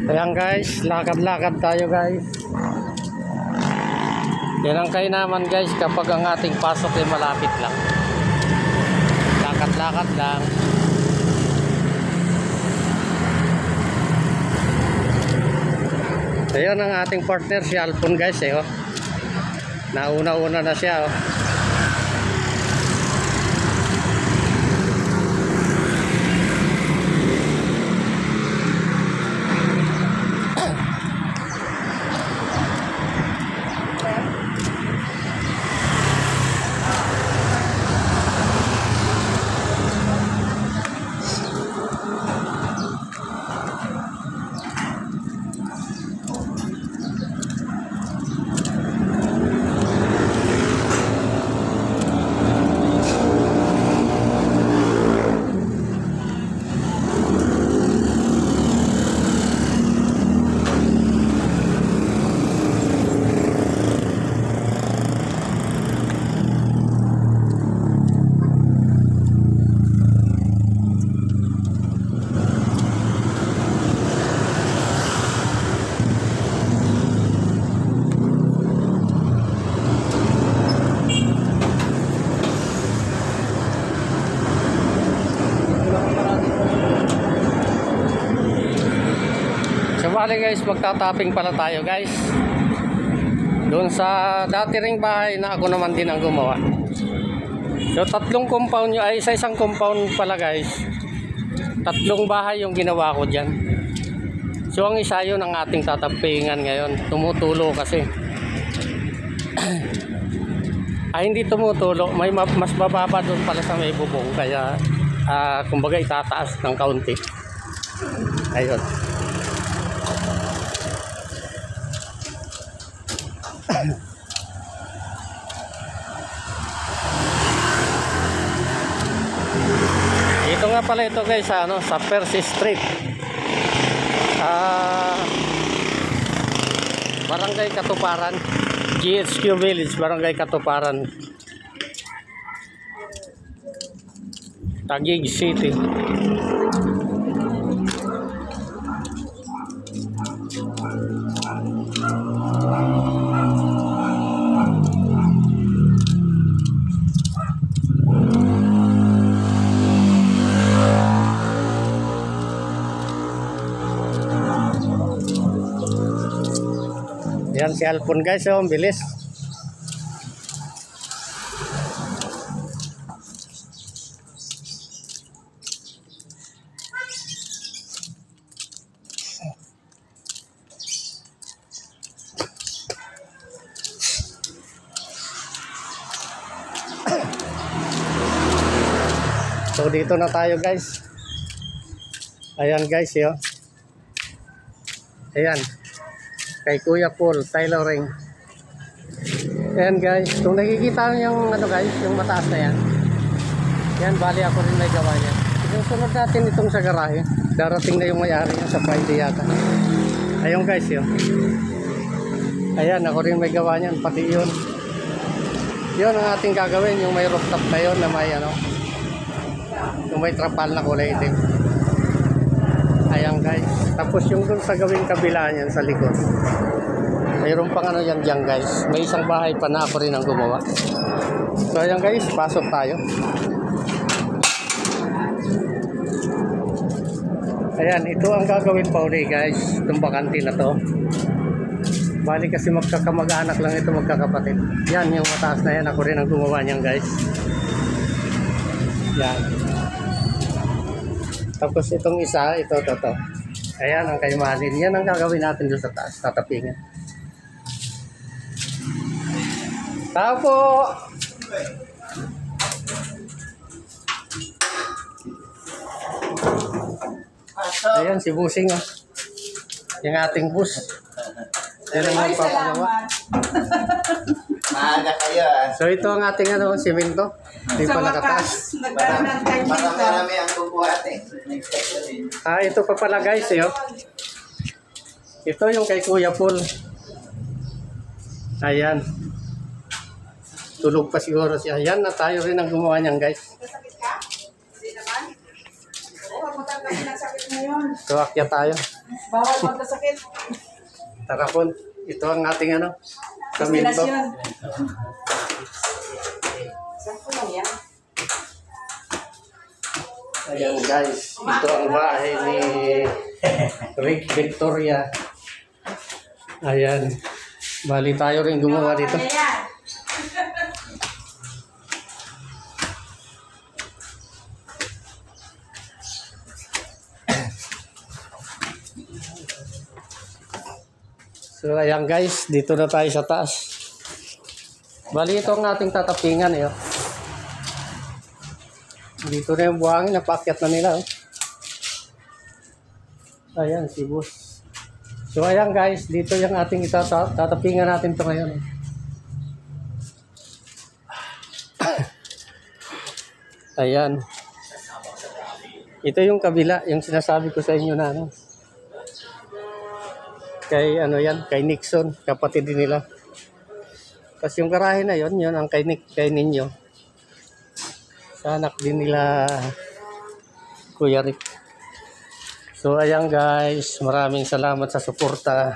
Ayan guys, lakad-lakad tayo guys. Yan ang kainaman guys kapag ang ating pasok ay malapit lang. Lakad-lakad lang. Ayan ang ating partner si Alpon guys oh. Nauna-una na siya oh. Bali guys, magtatapping pala tayo guys. Doon sa dati ring bahay na ako naman din ang gumawa. So tatlong compound nyo, ay sa isang compound pala guys. Tatlong bahay yung ginawa ko dyan. So ang isa yun ang ating tatappingan ngayon. Tumutulo kasi. Ay hindi tumutulo, may mas bababa doon pala sa may bubong. Kaya kumbaga itataas ng kaunti. Ayun. Ito nga pala ito guys sa Percy Street, Barangay Katuparan, GHQ Village, Barangay Katuparan, Taguig City. Yan si Alpon guys, oh, ang bilis. So dito na tayo guys. Ayan guys, yo. Ayan. Kay Kuya Paul Tailoring. Ayan guys, kung nakikita nyo yung guys, yung mataas na yan. Yan, bali ako rin may gawa niya. Yung sunod natin itong sa garahe. Darating na yung may-ari niya sa Friday yata. Ayun guys, yun. Ayan, ako rin may gawa niyan, pati yun. Yun ang ating gagawin, yung may rooftop na yun na may yung may trapal na kulay itim. Ayan guys. Tapos yung dun sa gawing kabila niyan sa likod. Mayroon pang yan dyan guys. May isang bahay pa na ako rin ang gumawa. So ayan guys, pasok tayo. Ayan, ito ang gagawin pa uli guys. Itong bakante na to. Bali kasi magkakamag-anak lang ito, magkakapatid. Yan, yung mataas na yan. Ako rin ang gumawa niyan guys. Yan. Tapos itong isa, ito. Ayan ang kaymanin. Yan ang gagawin natin doon sa taas. Tatapingan. Tapo! Ayan si Busing oh. Yung ating bus. Yan ang magpapagawa. Maaga kayo So ito ang ating simento. Hindi pa nakataas. Marami ang bubuhat eh. Ito pa pala guys oh. Ito yung kay Kuya Paul. Ayan. Tulog pa siguro siya. Ayan na tayo rin ang gumawa niyan guys. Sakit ka? Hindi naman. Oo, magkakasin ang sakit mo yun. So, akyat tayo. Bawal magkasakit. Tara po. Ito ang ating ano. Kaminto. Destinasyon. Saan ko lang yan? Ayan guys. Ito ang bahay ni Rick Victoria. Ayan. Bali tayo rin gumawa dito. Ayan. So ayan guys, dito na tayo sa taas. Bali ito ang ating tatapingan eh. Oh. Dito na yung buhangin, napaakyat na nila. Oh. Ayan, si boss. So ayan guys, dito yung ating tatapingan natin ito ngayon. Ayan. Ito yung kabila, yung sinasabi ko sa inyo na ano. Kay ano yan, kay Nixon, kapatid din nila. Kasi yung garahe na yon, yun ang kay ninyo. Sa anak din nila Kuya Rick. So ayan guys, maraming salamat sa suporta.